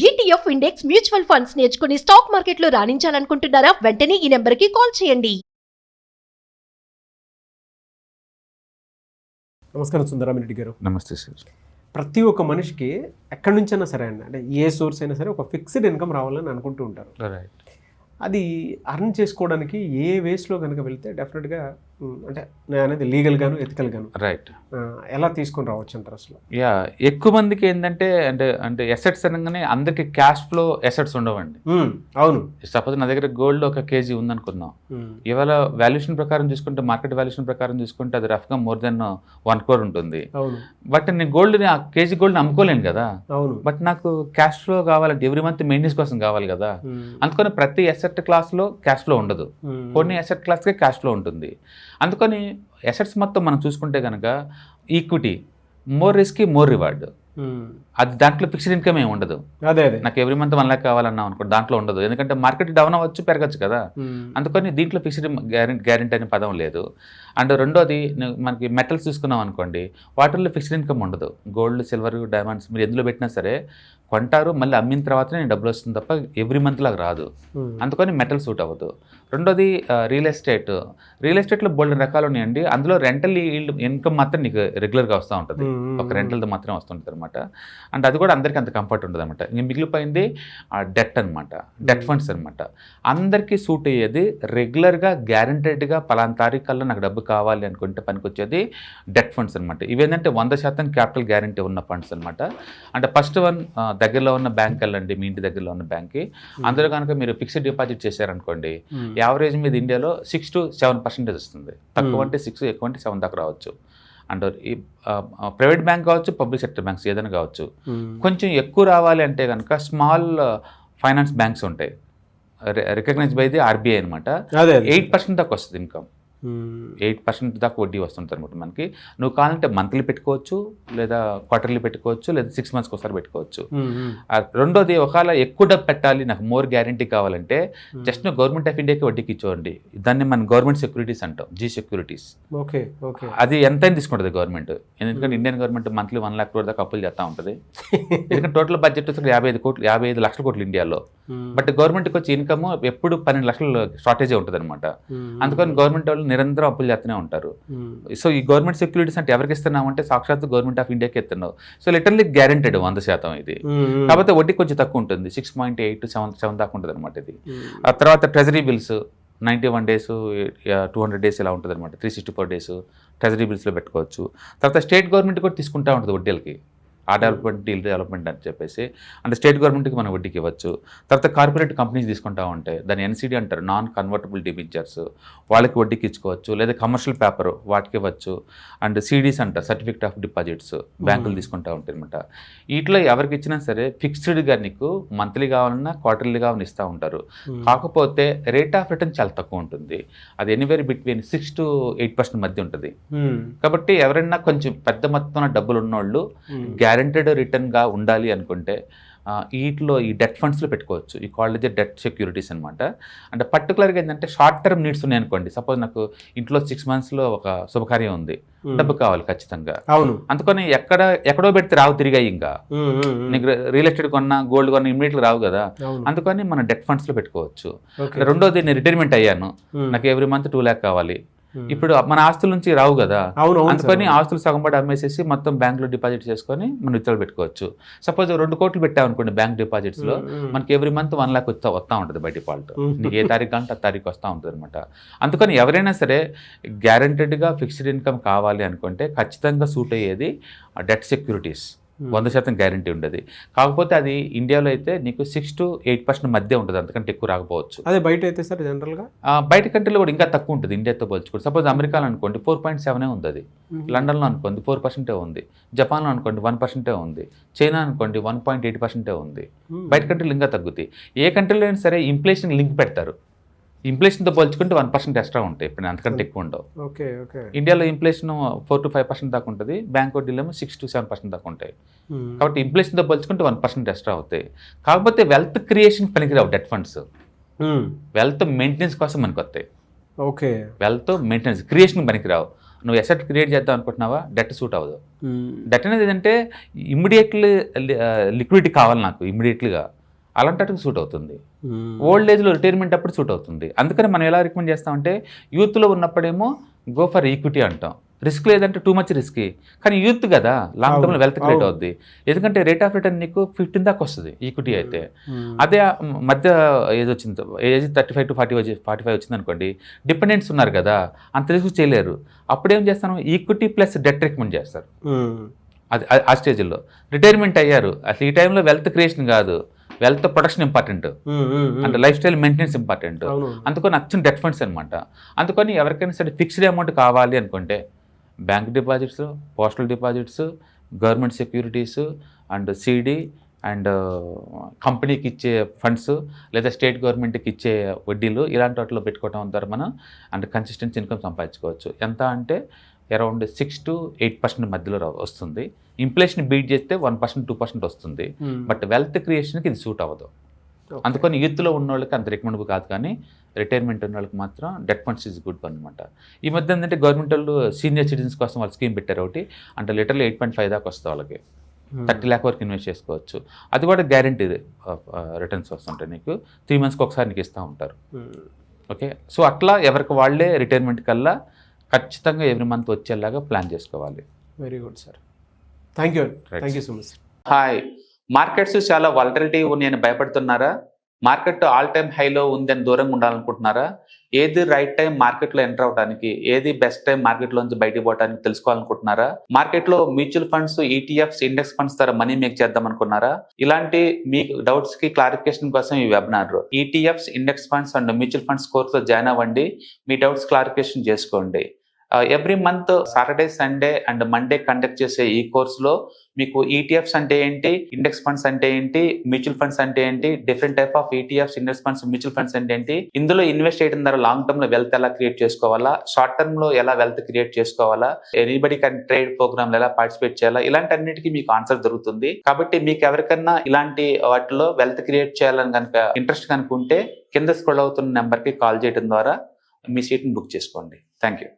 ETF index mutual funds నేర్చుకుని stock మార్కెట్లో రాణించాలనుకుంటున్నారా? వెంటనే ఈ నెంబర్కి కాల్ చేయండి. నమస్కారం సుందరామిరెడ్డి గారు. నమస్తే సార్. ప్రతి ఒక్క మనిషికి ఎక్కడి నుంచైనా సరే అండి, అంటే ఏ సోర్స్ అయినా సరే ఒక ఫిక్స్డ్ ఇన్కమ్ రావాలని అనుకుంటూ ఉంటారు. రైట్. అది అర్న్ చేసుకోవడానికి ఏ వేస్లో కనుక వెళ్తే డెఫినెట్గా అంటే నేను అనేది లీగల్గాను ఎథికల్గాను రైట్ ఎలా తీసుకొని రావచ్చు అంటారు అసలు? యా, ఎక్కువ మందికి ఏంటంటే అంటే ఎసెట్స్ అనగానే అందరికి క్యాష్ ఫ్లో ఎసెట్స్ ఉండవండి. అవును. సపోజ్ నా దగ్గర గోల్డ్ 1 kg ఉందనుకుందాం. ఇవాళ వాల్యుయేషన్ ప్రకారం చూసుకుంటే, మార్కెట్ వాల్యుయేషన్ ప్రకారం చూసుకుంటే అది రఫ్గా మోర్ దెన్ 1 crore ఉంటుంది. అవును. బట్ నేను గోల్డ్ని ఆ కేజీ గోల్డ్ని అమ్ముకోలేను కదా. అవును. బట్ నాకు క్యాష్ ఫ్లో కావాలంటే ఎవ్రీ మంత్ మెయింటెనెన్స్ కోసం కావాలి కదా. అందుకని ప్రతి ఎసెట్ క్లాస్లో క్యాష్ ఫ్లో ఉండదు, కొన్ని ఎసెట్ క్లాస్కే క్యాష్ ఫ్లో ఉంటుంది. అందుకని ఎసెట్స్ మొత్తం మనం చూసుకుంటే కనుక equity more risk more reward. అది దాంట్లో ఫిక్స్డ్ ఇన్కమ్ ఏమి ఉండదు. అదే నాకు ఎవ్రీ మంత్ 1 lakh కావాలన్నా అనుకో, దాంట్లో ఉండదు. ఎందుకంటే మార్కెట్ డౌన్ అవ్వచ్చు, పెరగచ్చు కదా. అందుకని దీంట్లో ఫిక్స్డ్ గ్యారెంటీ అనే పదం లేదు. అండ్ రెండోది, మనకి మెటల్స్ చూసుకున్నాం అనుకోండి, వాటిల్లో ఫిక్స్డ్ ఇన్కమ్ ఉండదు. గోల్డ్, సిల్వర్, డైమండ్స్ మీరు ఎందులో పెట్టినా సరే కొంటారు, మళ్ళీ అమ్మిన తర్వాతనే డబ్బులు వస్తుంది తప్ప ఎవ్రీ మంత్ లాగా రాదు. అందుకని మెటల్ సూట్ అవ్వదు. రెండోది రియల్ ఎస్టేట్లో బోల్డ్ రకాలు ఉన్నాయండి. అందులో రెంటల్ ఇన్కమ్ మాత్రం నీకు రెగ్యులర్గా వస్తూ ఉంటుంది, ఒక రెంటల్ది మాత్రమే వస్తుంటుంది అనమాట. అండ్ అది కూడా అందరికీ అంత కంఫర్ట్ ఉంటుంది అనమాట. ఇంక మిగిలిపోయింది డెట్ అనమాట, డెట్ ఫండ్స్ అనమాట. అందరికీ సూట్ అయ్యేది రెగ్యులర్గా గ్యారెంటెడ్గా పలానా తారీఖు కల్లా నాకు డబ్బు కావాలి అనుకుంటే పనికొచ్చేది డెట్ ఫండ్స్ అనమాట. ఇవేంటంటే 100% క్యాపిటల్ గ్యారెంటీ ఉన్న ఫండ్స్ అనమాట. అంటే ఫస్ట్ వన్, దగ్గరలో ఉన్న బ్యాంక్ వెళ్ళండి, మీ ఇంటి దగ్గరలో ఉన్న బ్యాంక్కి. అందులో కనుక మీరు ఫిక్స్డ్ డిపాజిట్ చేశారనుకోండి, యావరేజ్ మీద ఇండియాలో 6 to 7% వస్తుంది. తక్కువ అంటే 6, ఎక్కువ అంటే 7 దాకా రావచ్చు. అండ్ ఈ ప్రైవేట్ బ్యాంక్ కావచ్చు, పబ్లిక్ సెక్టర్ బ్యాంక్స్ ఏదైనా కావచ్చు. కొంచెం ఎక్కువ రావాలి అంటే కనుక స్మాల్ ఫైనాన్స్ బ్యాంక్స్ ఉంటాయి, రికగ్నైజ్ బై ది ఆర్బీఐ అనమాట. 8% దాకా వస్తుంది ఇన్కమ్. 8% దాకా వడ్డీ వస్తుంటుంది అనమాట మనకి. నువ్వు కావాలంటే మంత్లీ పెట్టుకోవచ్చు, లేదా క్వార్టర్లీ పెట్టుకోవచ్చు, లేదా 6 months ఒకసారి పెట్టుకోవచ్చు. రెండోది, ఒకవేళ ఎక్కువ డబ్బు పెట్టాలి, నాకు మోర్ గ్యారంటీ కావాలంటే జస్ట్ నువ్వు గవర్నమెంట్ ఆఫ్ ఇండియాకి వడ్డీకి ఇచ్చుకోండి. దాన్ని మనం గవర్నమెంట్ సెక్యూరిటీస్ అంటాం, జీ సెక్యూరిటీస్. ఓకే. అది ఎంతైనా తీసుకుంటుంది గవర్నమెంట్. ఎందుకంటే Indian government monthly 1 lakh crore దాకా అప్పులు చేస్తూ ఉంటుంది. ఎందుకంటే టోటల్ బడ్జెట్ వచ్చి 55 లక్షల కోట్లు ఇండియాలో. బట్ గవర్నమెంట్కి వచ్చి ఇన్కమ్ ఎప్పుడు 12 లక్షల షార్టేజే ఉంటుంది అనమాట. అందుకని గవర్నమెంట్ వాళ్ళు నిరంతరం అప్పులు చేస్తూనే ఉంటారు. సో ఈ గవర్నమెంట్ సెక్యూరిటీస్ అంటే ఎవరికి ఇస్తున్నావు అంటే సాక్షాత్ గవర్నమెంట్ ఆఫ్ ఇండియాకి ఇస్తున్నావు. సో లిటరల్లీ గ్యారెంటెడ్ 100% ఇది. కాకపోతే వడ్డీ కొంచెం తక్కువ ఉంటుంది, 6.8 to 7 దాకా ఉంటుంది అనమాట ఇది. ఆ తర్వాత ట్రెజరీ బిల్స్ 91 days, 200 days ఇలా ఉంటుంది అనమాట. 364 days ట్రెజరీ బిల్స్లో పెట్టుకోవచ్చు. తర్వాత స్టేట్ గవర్నమెంట్ కూడా తీసుకుంటూ ఉంటుంది వడ్డీలకి, ఆ డెవలప్మెంట్, డీల్ డెవలప్మెంట్ అని చెప్పేసి. అంటే స్టేట్ గవర్నమెంట్కి మనం వడ్డీకి ఇవ్వచ్చు. తర్వాత కార్పొరేట్ కంపెనీస్ తీసుకుంటా ఉంటాయి, దాన్ని ఎన్సీడీ అంటారు, నాన్ కన్వర్టబుల్ డిబెంచర్స్, వాళ్ళకి వడ్డీకి ఇచ్చుకోవచ్చు. లేదా కమర్షియల్ పేపర్ వాటికి ఇవ్వచ్చు. అండ్ సిడీస్ అంటారు, సర్టిఫికేట్ ఆఫ్ డిపాజిట్స్, బ్యాంకులు తీసుకుంటా ఉంటాయి అనమాట. వీటిలో ఎవరికి ఇచ్చినా సరే ఫిక్స్డ్గా నీకు మంత్లీ కావాలన్నా క్వార్టర్లీ కావాలని ఇస్తూ ఉంటారు. కాకపోతే రేట్ ఆఫ్ రిటర్న్ చాలా తక్కువ ఉంటుంది. అది ఎనీవేర్ బిట్వీన్ 6 to 8% మధ్య ఉంటుంది. కాబట్టి ఎవరైనా కొంచెం పెద్ద మొత్తంలో డబ్బులు ఉన్నోళ్ళు గ్యారెంటెడ్ రిటర్న్గా ఉండాలి అనుకుంటే వీటిలో ఈ డెట్ ఫండ్స్లో పెట్టుకోవచ్చు. ఈ కాల్డ్ డెట్ సెక్యూరిటీస్ అనమాట. అంటే పర్టికులర్గా ఏంటంటే షార్ట్ టర్మ్ నీడ్స్ ఉన్నాయి అనుకోండి. సపోజ్ నాకు ఇంట్లో 6 monthsలో ఒక శుభకార్యం ఉంది, డబ్బు కావాలి ఖచ్చితంగా. అవును. అందుకని ఎక్కడో పెడితే రావు తిరిగాయి. ఇంకా నీకు రియల్ ఎస్టేట్ కొన్నా, గోల్డ్ కొన్నా ఇమీడియట్గా రావు కదా. అందుకని మనం డెట్ ఫండ్స్లో పెట్టుకోవచ్చు. రెండోది, నేను రిటైర్మెంట్ అయ్యాను, నాకు ఎవ్రీ మంత్ 2 lakh కావాలి. ఇప్పుడు మన ఆస్తుల నుంచి రావు కదా. అందుకని ఆస్తులు సగంపడి అమ్మేసేసి మొత్తం బ్యాంకులో డిపాజిట్ చేసుకొని మనం విత్డ్రాల్ పెట్టుకోవచ్చు. సపోజ్ 2 కోట్లు పెట్టామనుకోండి బ్యాంక్ డిపాజిట్స్ లో, మనకి ఎవ్రీ మంత్ 1 lakh వస్తూ ఉంటుంది బై డిఫాల్ట్. నీకు ఏ తారీఖు అంటే ఆ తారీఖు వస్తూ ఉంటుంది అనమాట. అందుకని ఎవరైనా సరే గ్యారెంటెడ్గా ఫిక్స్డ్ ఇన్కమ్ కావాలి అనుకుంటే ఖచ్చితంగా సూట్ అయ్యేది డెట్ సెక్యూరిటీస్. 100% గ్యారంటీ ఉండదు. కాకపోతే అది ఇండియాలో అయితే నీకు 6 to 8% మధ్య ఉంటుంది, అంతకంటే ఎక్కువ రాకపోవచ్చు. అదే బయట అయితే సార్ జనరల్గా బయట కంట్రీలో కూడా ఇంకా తక్కువ ఉంటుంది ఇండియాతో పోల్చుకోండి. సపోజ్ అమెరికాలో అనుకోండి 4.7 ఉంది, అది లండన్లో అనుకోండి 4% ఉంది, జపాన్లో అనుకోండి 1% ఉంది, చైనా అనుకోండి 1.8% ఉంది. బయట కంట్రీలు ఇంకా తగ్గుతాయి. ఏ కంట్రీలో అయినా సరే ఇన్ఫ్లేషన్ లింక్ పెడతారు. ఇన్ఫ్లేషన్తో పోల్చుకుంటే 1% ఎక్స్ట్రా ఉంటాయి, ఇప్పుడు అంతకంటే ఎక్కువ ఉండవు. ఇండియాలో ఇన్ఫ్లేషన్ 4 to 5% దాకా ఉంటుంది, బ్యాంక్ వడ్డీలో 6 to 7% దాకా ఉంటాయి. కాబట్టి ఇన్ఫ్లేషన్తో పోల్చుకుంటే 1% ఎక్స్ట్రా అవుతాయి. కాకపోతే వెల్త్ క్రియేషన్ పనికిరావు డెట్ ఫండ్స్, వెల్త్ మెయింటెనెన్స్ కోసం మనకు వస్తాయి. వెల్త్ మెయింటెనెన్స్, క్రియేషన్ పనికిరావు. నువ్వు ఎసెట్ క్రియేట్ చేద్దాం అనుకుంటున్నావా, డెట్ సూట్ అవ్వదు. డెట్ అనేది ఏంటంటే ఇమ్మీడియట్లీ లిక్విడిటీ కావాలి నాకు ఇమ్మీడియట్లీగా, అలాంటి సూట్ అవుతుంది. ఓల్డ్ ఏజ్లో రిటైర్మెంట్ అప్పుడు సూట్ అవుతుంది. అందుకని మనం ఎలా రికమెండ్ చేస్తామంటే యూత్లో ఉన్నప్పుడేమో గో ఫర్ ఈక్విటీ అంటాం. రిస్క్ లేదంటే టూ మచ్ రిస్క్, కానీ యూత్ కదా లాంగ్ టర్మ్లో వెల్త్ క్రియేట్ అవుద్ది. ఎందుకంటే రేట్ ఆఫ్ రిటర్న్ నీకు 15 దాకా వస్తుంది ఈక్విటీ అయితే. అదే మధ్య ఏజ్ వచ్చింది, ఏజ్ 35 to 45 వచ్చింది అనుకోండి, డిపెండెంట్స్ ఉన్నారు కదా, అంత రిస్క్ చేయలేరు. అప్పుడేం చేస్తాను, ఈక్విటీ ప్లస్ డెట్ రికమెండ్ చేస్తారు. అది ఆ స్టేజ్లో రిటైర్మెంట్ అయ్యారు, అసలు ఈ టైంలో వెల్త్ క్రియేషన్ కాదు, వెల్త్ ప్రొడక్షన్ ఇంపార్టెంట్, అంటే లైఫ్ స్టైల్ మెయింటెనెన్స్ ఇంపార్టెంట్. అందుకని నచ్చిన డెట్ ఫండ్స్ అనమాట. అందుకని ఎవరికైనా సరే ఫిక్స్డ్ అమౌంట్ కావాలి అనుకుంటే bank deposits, postal deposits, government securities and CD and కంపెనీకి ఇచ్చే ఫండ్స్ లేదా స్టేట్ గవర్నమెంట్కి ఇచ్చే వడ్డీలు, ఇలాంటి వాటిలో పెట్టుకోవడం ద్వారా మనం అంటే కన్సిస్టెన్సీ ఇన్కమ్ సంపాదించుకోవచ్చు. ఎంత అంటే అరౌండ్ 6 to 8% మధ్యలో వస్తుంది. ఇన్ఫ్లేషన్ బీట్ చేస్తే 1%, 2% వస్తుంది. బట్ వెల్త్ క్రియేషన్కి ఇది సూట్ అవ్వదు. అందుకని యూత్లో ఉన్న వాళ్ళకి అంత రికమెండబుల్ కాదు, కానీ రిటైర్మెంట్ ఉన్న వాళ్ళకి మాత్రం డెట్ ఫండ్స్ ఈజ్ గుడ్ అనమాట. ఈ మధ్య ఏంటంటే గవర్నమెంట్ వాళ్ళు సీనియర్ సిటిజన్స్ కోసం వాళ్ళు స్కీమ్ పెట్టారు ఒకటి, అంటే లిటర్లీ 8.5 దాకా వస్తుంది వాళ్ళకి, 30 lakh వరకు ఇన్వెస్ట్ చేసుకోవచ్చు. అది కూడా గ్యారంటీ రిటర్న్స్ వస్తుంటాయి, నీకు 3 monthsకి ఒకసారి నీకు ఇస్తూ ఉంటారు. ఓకే, సో అట్లా ఎవరికి వాళ్ళే రిటైర్మెంట్ కల్లా ఖచ్చితంగా ఎవ్రీ మంత్ వచ్చేలాగా ప్లాన్ చేసుకోవాలి. Very good sir, thank you so much. Hi, markets చాలా వాలటిలిటీ ఉన్నాయని భయపడుతున్నారా? మార్కెట్ ఆల్ టైమ్ హైలో ఉందని దూరంగా ఉండాలనుకుంటున్నారా? ఏది రైట్ టైం మార్కెట్లో ఎంటర్ అవడానికి, ఏది బెస్ట్ టైం మార్కెట్లోంచి బయటకు పోవడానికి తెలుసుకోవాలనుకుంటున్నారా? మార్కెట్లో mutual funds, ETFs, index funds ద్వారా మనీ మేక్ చేద్దాం అనుకున్నారా? ఇలాంటి మీ డౌట్స్ కి క్లారిఫికేషన్ కోసం ఈ webinar ETFs, index funds and mutual funds కోర్సులో జాయిన్ అవ్వండి. మీ డౌట్స్ క్లారిఫికేషన్ చేసుకోండి. Every month Saturday, Sunday and Monday conduct చేసే ఈ కోర్సులో మీకు ఈటీఎఫ్స్ అంటే ఏంటి, ఇండెక్స్ ఫండ్స్ అంటే ఏంటి, మ్యూచువల్ ఫండ్స్ అంటే ఏంటి, different type of ETFs, index funds, mutual funds అంటే ఏంటి, ఇందులో ఇన్వెస్ట్ చేయడం ద్వారా లాంగ్ టర్మ్ లో వెల్త్ ఎలా క్రియేట్ చేసుకోవాలా, షార్ట్ టర్మ్ లో ఎలా వెల్త్ క్రియేట్ చేసుకోవాలా, ఎనీబడి కెన్ ట్రేడ్ ప్రోగ్రామ్ ఎలా పార్టిసిపేట్ చేయాలా, ఇలాంటి అన్నిటికీ మీకు ఆన్సర్ దొరుకుతుంది. కాబట్టి మీకు ఎవరికన్నా ఇలాంటి వాటిలో వెల్త్ క్రియేట్ చేయాలని కనుక ఇంట్రెస్ట్ కనుకుంటే కింద స్క్రోల్ అవుతున్న నెంబర్కి కాల్ చేయడం ద్వారా మీ సీట్ని బుక్ చేసుకోండి. Thank you.